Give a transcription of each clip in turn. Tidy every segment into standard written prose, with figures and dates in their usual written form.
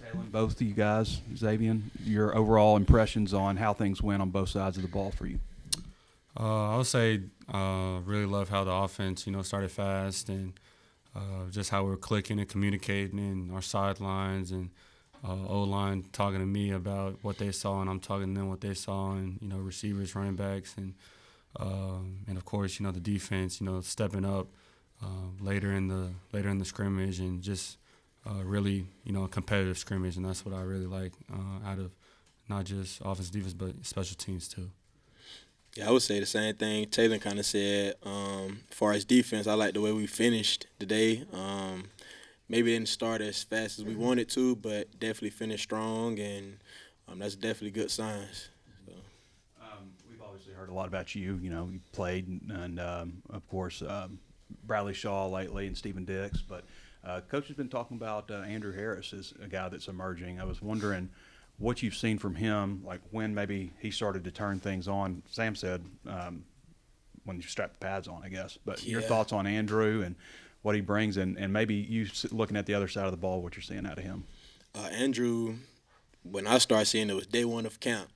Taylen, both of you guys, Xavian, your overall impressions on how things went on both sides of the ball for you. I would say really love how the offense, started fast and just how we were clicking and communicating in our sidelines and O-line talking to me about what they saw and I'm talking to them what they saw and, receivers, running backs, and of course, the defense, stepping up later in the scrimmage and just really, a competitive scrimmage, and that's what I really like out of not just offense, defense, but special teams too. Yeah, I would say the same thing Taylor kind of said. As far as defense, I like the way we finished today. Maybe didn't start as fast as we wanted to, but definitely finished strong, and that's definitely good signs. So. We've obviously heard a lot about you. You played, and of course, Bradley Shaw lately and Stephen Dix. But Coach has been talking about Andrew Harris as a guy that's emerging. I was wondering what you've seen from him, like when maybe he started to turn things on. Sam said when you strap the pads on, I guess. But your thoughts on Andrew and what he brings, and maybe you looking at the other side of the ball, what you're seeing out of him. Andrew, when I started seeing it was day one of camp.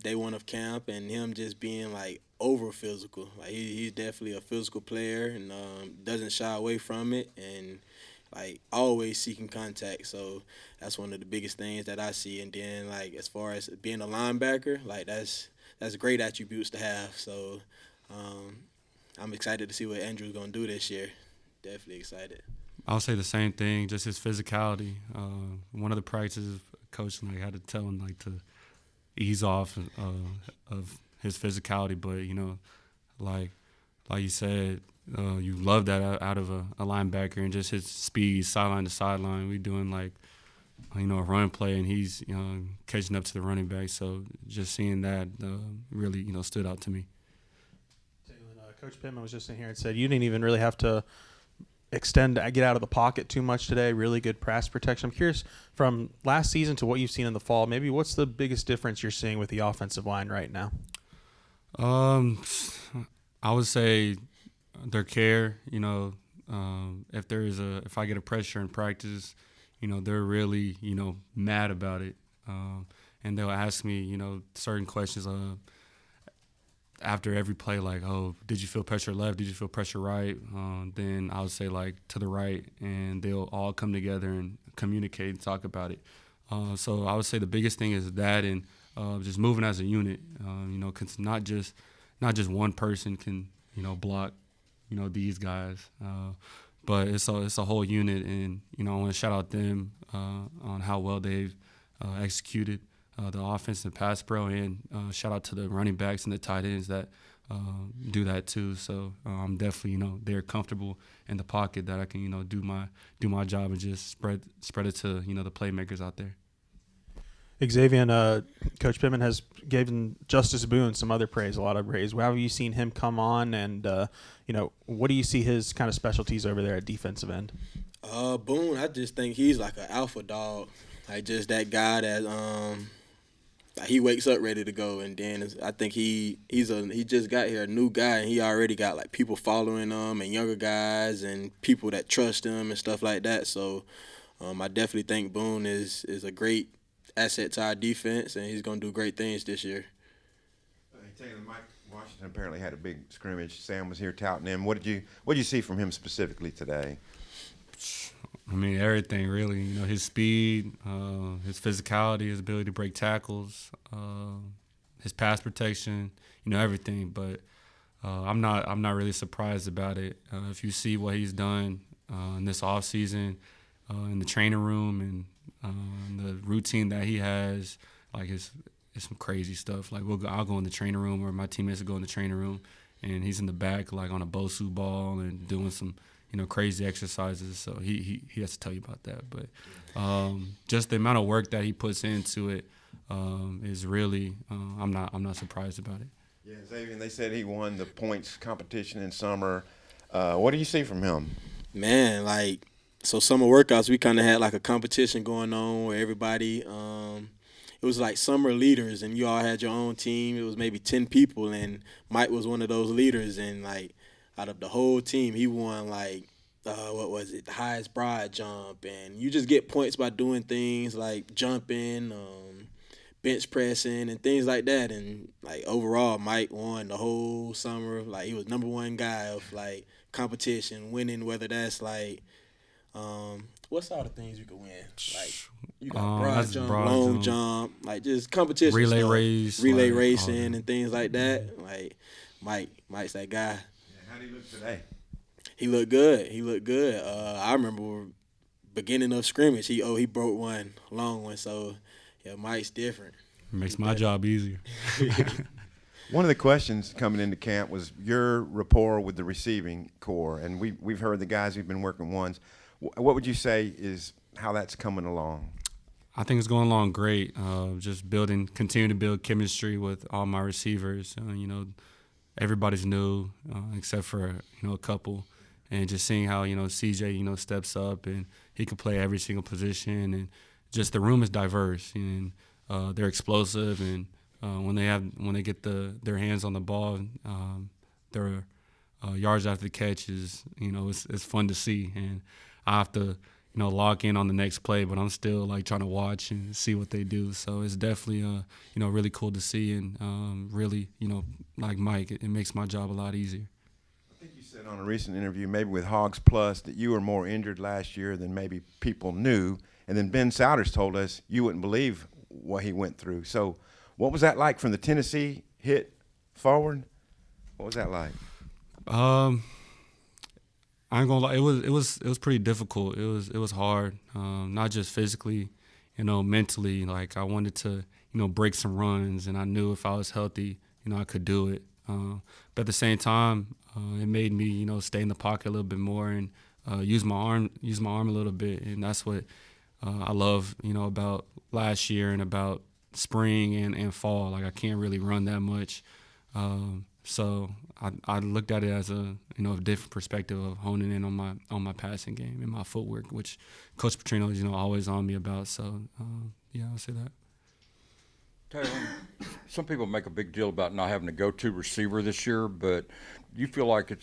Day one of camp, and him just being like over physical. Like he's definitely a physical player and doesn't shy away from it, and like always seeking contact. So that's one of the biggest things that I see. And then like as far as being a linebacker, like that's great attributes to have. So I'm excited to see what Andrew's gonna do this year. Definitely excited. I'll say the same thing, just his physicality. One of the practices, coach had to tell him to ease off of his physicality, but like you said, you love that out of a linebacker and just his speed, sideline to sideline. We doing a run play and he's catching up to the running back. So just seeing that really stood out to me. Coach Pittman was just in here and said you didn't even really have to get out of the pocket too much today. Really good pass protection. I'm curious, from last season to what you've seen in the fall, maybe what's the biggest difference you're seeing with the offensive line right now? I would say their care. If I get a pressure in practice, they're really mad about it, and they'll ask me certain questions after every play, like, oh, did you feel pressure left? Did you feel pressure right? Then I would say to the right, and they'll all come together and communicate and talk about it. So I would say the biggest thing is that, and just moving as a unit. 'Cause not just one person can block these guys, but it's a whole unit, and I want to shout out them on how well they've executed the offense and pass pro, and shout out to the running backs and the tight ends that do that too. So I'm definitely they're comfortable in the pocket that I can do my job and just spread it to the playmakers out there. Xavian, Coach Pittman has given Justice Boone some other praise, a lot of praise. How have you seen him come on, and what do you see his kind of specialties over there at defensive end? Boone, I just think he's like an alpha dog, like just that guy that he wakes up ready to go, and then I think he just got here, a new guy, and he already got like people following him and younger guys and people that trust him and stuff like that. So I definitely think Boone is a great asset to our defense, and he's going to do great things this year. Taylor, Mike Washington apparently had a big scrimmage. Sam was here touting him. What did you see from him specifically today? I mean, everything really. His speed, his physicality, his ability to break tackles, his pass protection. Everything. But I'm not really surprised about it. If you see what he's done in this off season, in the training room, and the routine that he has, it's some crazy stuff. I'll go in the training room, or my teammates will go in the training room, and he's in the back on a Bosu ball and doing some crazy exercises. So he has to tell you about that. But just the amount of work that he puts into it is really I'm not surprised about it. Yeah, Xavier, they said he won the points competition in summer. What do you see from him? Man, so summer workouts, we kind of had a competition going on where everybody it was like summer leaders, and you all had your own team. It was maybe 10 people, and Mike was one of those leaders, and out of the whole team, he won what was it, the highest broad jump, and you just get points by doing things like jumping, bench pressing, and things like that. And like overall, Mike won the whole summer. Like he was #1 guy of like competition, winning, whether that's like what's all the things you can win? Like you got broad that's jump, broad long jump. like just competition Relay stuff. race, relay like, all racing, that. and things like that. Like Mike's that guy. How do you look today? He looked good. He looked good. I remember beginning of scrimmage, he broke one, long one. So yeah, Mike's different. Makes my job easier. One of the questions coming into camp was your rapport with the receiving core, and we've heard the guys who've been working ones. What would you say is how that's coming along? I think it's going along great. Just continue to build chemistry with all my receivers. Everybody's new except for a couple, and just seeing how CJ steps up and he can play every single position, and just the room is diverse and they're explosive, and when they get their hands on the ball, their yards after the catch is it's fun to see, and I have to lock in on the next play, but I'm still like trying to watch and see what they do. So it's definitely really cool to see, and really like Mike, it makes my job a lot easier. I think you said on a recent interview, maybe with Hogs Plus, that you were more injured last year than maybe people knew, and then Ben Souders told us you wouldn't believe what he went through. So what was that like from the Tennessee hit forward? What was that like? I ain't gonna lie, it was pretty difficult. It was hard, not just physically, mentally. Like I wanted to, break some runs, and I knew if I was healthy, I could do it. But at the same time, it made me, stay in the pocket a little bit more and use my arm a little bit, and that's what I love, about last year and about spring and fall. Like I can't really run that much. So I looked at it as a different perspective of honing in on my passing game and my footwork, which Coach Petrino is always on me about. So yeah, I'll say that. Taylen, some people make a big deal about not having a go-to receiver this year, but you feel like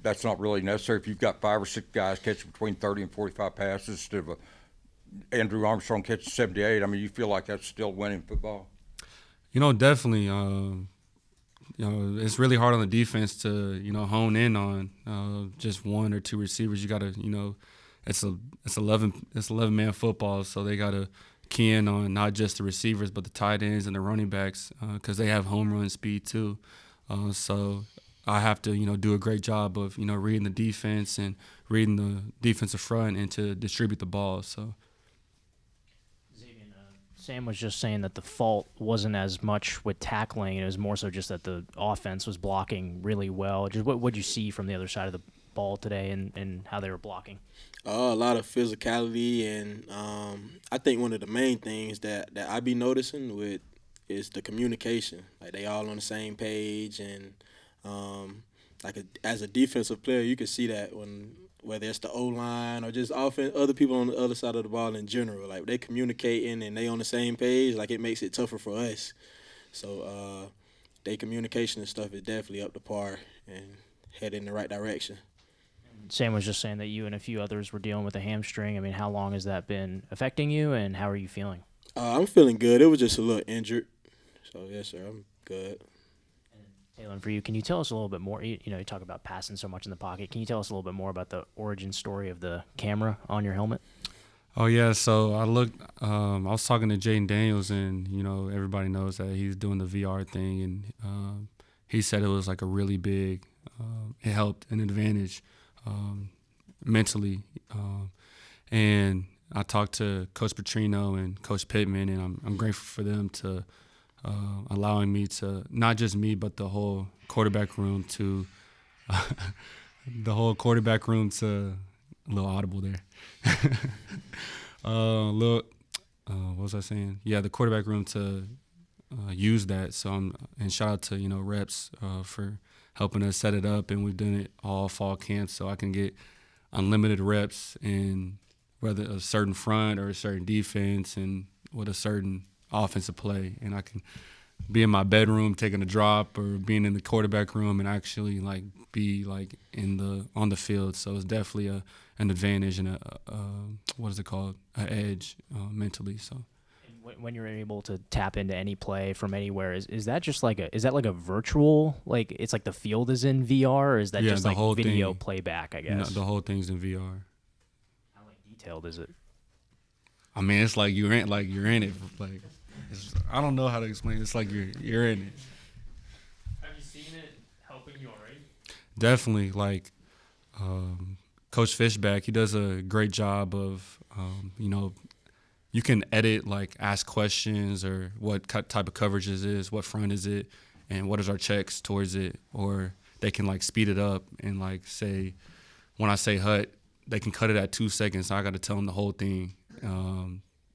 that's not really necessary if you've got 5 or 6 guys catching between 30 and 45 passes instead of Andrew Armstrong catching 78. I mean, you feel like that's still winning football? Definitely. It's really hard on the defense to hone in on just 1 or 2 receivers. You gotta it's 11-man football, so they gotta key in on not just the receivers but the tight ends and the running backs because they have home run speed too. So I have to do a great job of reading the defense and reading the defensive front and to distribute the ball. So. Sam was just saying that the fault wasn't as much with tackling. It was more so just that the offense was blocking really well. Just what did you see from the other side of the ball today and how they were blocking? A lot of physicality, and I think one of the main things that I be noticing with is the communication. Like they all on the same page, and as a defensive player, you can see that whether it's the O-line or just other people on the other side of the ball in general. Like, they communicating and they on the same page, like, it makes it tougher for us. So, their communication and stuff is definitely up to par and head in the right direction. Sam was just saying that you and a few others were dealing with a hamstring. I mean, how long has that been affecting you, and how are you feeling? I'm feeling good. It was just a little injured. So, yes, sir, I'm good. Taylen, for you, can you tell us a little bit more? You talk about passing so much in the pocket. Can you tell us a little bit more about the origin story of the camera on your helmet? Oh, yeah. So I was talking to Jaden Daniels, and, everybody knows that he's doing the VR thing. And he said it was like a really big, it helped an advantage mentally. And I talked to Coach Petrino and Coach Pittman, and I'm grateful for them to allowing me to, not just me, but the whole quarterback room to, a little audible there. What was I saying? Yeah, the quarterback room to use that. So and shout out to reps for helping us set it up, and we've done it all fall camp, so I can get unlimited reps in whether a certain front or a certain defense and with a certain offensive play, and I can be in my bedroom taking a drop or being in the quarterback room and actually like be like on the field. So it's definitely an advantage and what is it called, an edge mentally. So When you're able to tap into any play from anywhere, is that just like is that like a virtual, like it's like the field is in VR, or is that Yeah, just the like whole video thing. playback? I no, guess. the whole thing's in VR. How like detailed is it? I mean, it's like you're in it. Like I don't know how to explain it. It's like you're in it. Have you seen it helping you already? Definitely, like Coach Fishback, he does a great job of, you can edit, like ask questions or what type of coverage this is, what front is it, and what is our checks towards it. Or they can like speed it up and like say, when I say hut, they can cut it at 2 seconds. So I got to tell them the whole thing,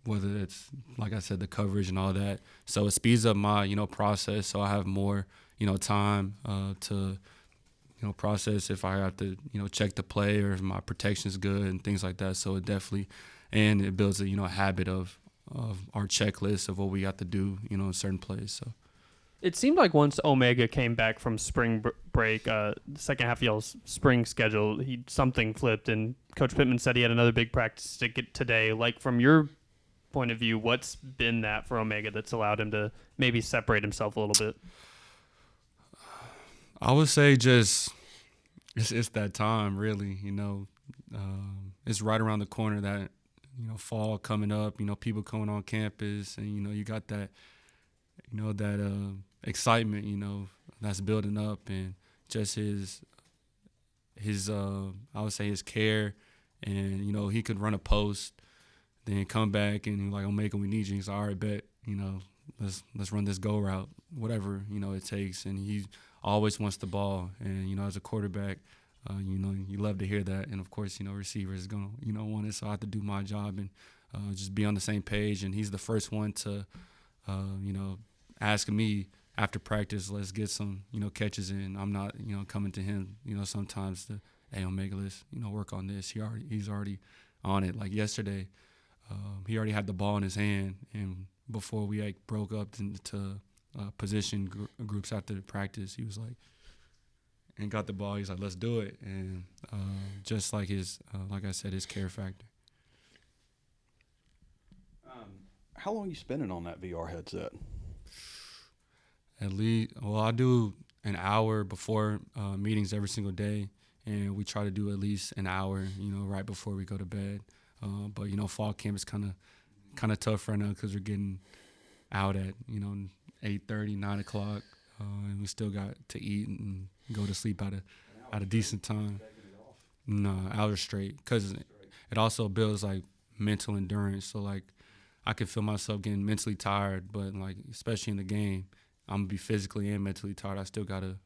whether it's, like I said, the coverage and all that. So it speeds up my, process. So I have more, time to process if I have to, check the play or if my protection's good and things like that. So it definitely, and it builds a, habit of our checklist of what we got to do, in certain plays. So It seemed like once Omega came back from spring break, the second half of y'all's spring schedule, something flipped, and Coach Pittman said he had another big practice to get today. Like, from your point of view, what's been that for Omega that's allowed him to maybe separate himself a little bit? I would say just it's that time, really. It's right around the corner that fall coming up. People coming on campus, and you got that that excitement. That's building up, and just his I would say his care, and he could run a post, then come back and like, Omega, we need you. He's like, all right, bet. Let's run this go route, whatever it takes, and he always wants the ball. And as a quarterback, you love to hear that. And of course, receivers gonna want it. So I have to do my job and just be on the same page. And he's the first one to ask me after practice, let's get some catches in. I'm not coming to him sometimes to, hey, Omega, let's work on this. He's already on it. Like yesterday, he already had the ball in his hand, and before we like broke up into position groups after the practice, he was like, and got the ball. He's like, let's do it. And just like his, like I said, his care factor. How long are you spending on that VR headset? At least, well, I do an hour before meetings every single day, and we try to do at least an hour, right before we go to bed. But fall camp is kind of tough right now because we're getting out at 8:30, 9 o'clock, and we still got to eat and go to sleep at a decent time. No, hours straight, because it also builds like mental endurance. So like I can feel myself getting mentally tired, but like especially in the game, I'm gonna be physically and mentally tired. I still gotta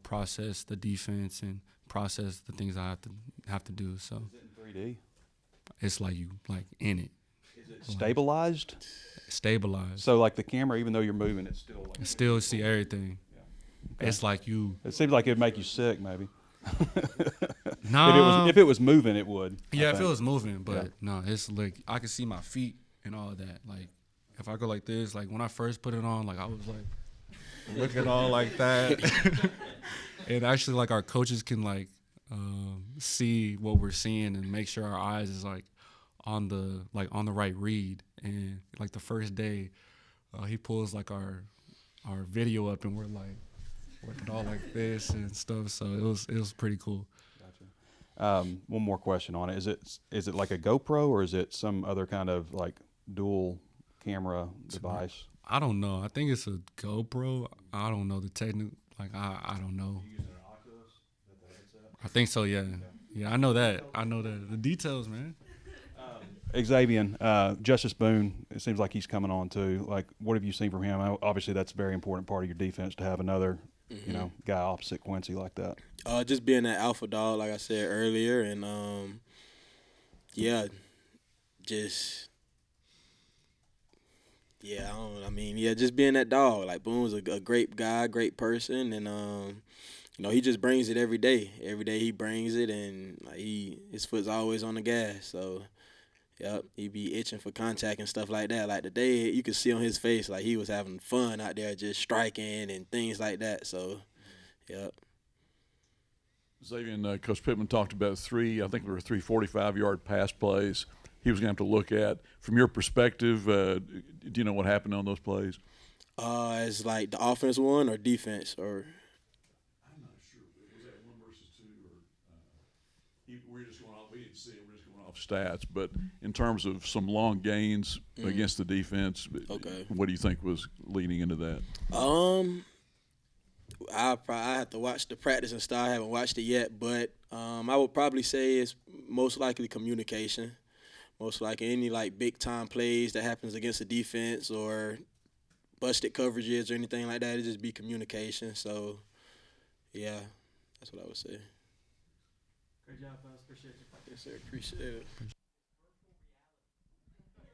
process the defense and process the things I have to do. So Is it in 3D? it's like you like in it. Is it stabilized? Stabilized. So like the camera, even though you're moving, it's still like. Still see everything. Okay. It's like you. It seems like it'd make you sick, maybe. Nah. If it was moving, it would. Yeah, I if it think. was moving, but Yeah. no, it's like I can see my feet and all of that. Like if I go like this, like when I first put it on, like I was like looking all like that. And actually, like our coaches can like see what we're seeing and make sure our eyes is like on the right read. And like the first day, he pulls like our video up and we're like working all like this and stuff. So it was pretty cool. One more question on it. Is it like a GoPro or is it some other kind of like dual camera device? I don't know. I think it's a GoPro. I don't know the technical. Like I don't know. I think so. Yeah. Yeah. I know that. The details, man. Xavian, Justice Boone, it seems like he's coming on too. Like, what have you seen from him? Obviously, that's a very important part of your defense to have another, guy opposite Quincy like that. Just being that alpha dog, like I said earlier, and just being that dog. Like Boone was a great guy, great person, and he just brings it every day. Every day he brings it, and like his foot's always on the gas. So Yep, he be itching for contact and stuff like that. Like today, you could see on his face like he was having fun out there, just striking and things like that. So, yep. Xavian, Coach Pittman talked about I think there were 3 45-yard pass plays he was going to have to look at. From your perspective, do you know what happened on those plays? As like the offense won or defense or? I'm not sure. Was that 1 versus 2 or we're just going off? We didn't see it. We're just going off stats. But in terms of some long gains against the defense, Okay. What do you think was leading into that? I have to watch the practice and stuff. I haven't watched it yet, but I would probably say it's most likely communication. Most likely any like big time plays that happens against the defense or busted coverages or anything like that, it just be communication. So, yeah, that's what I would say. Great job, fellas. Appreciate you. Yes, sir. Appreciate it.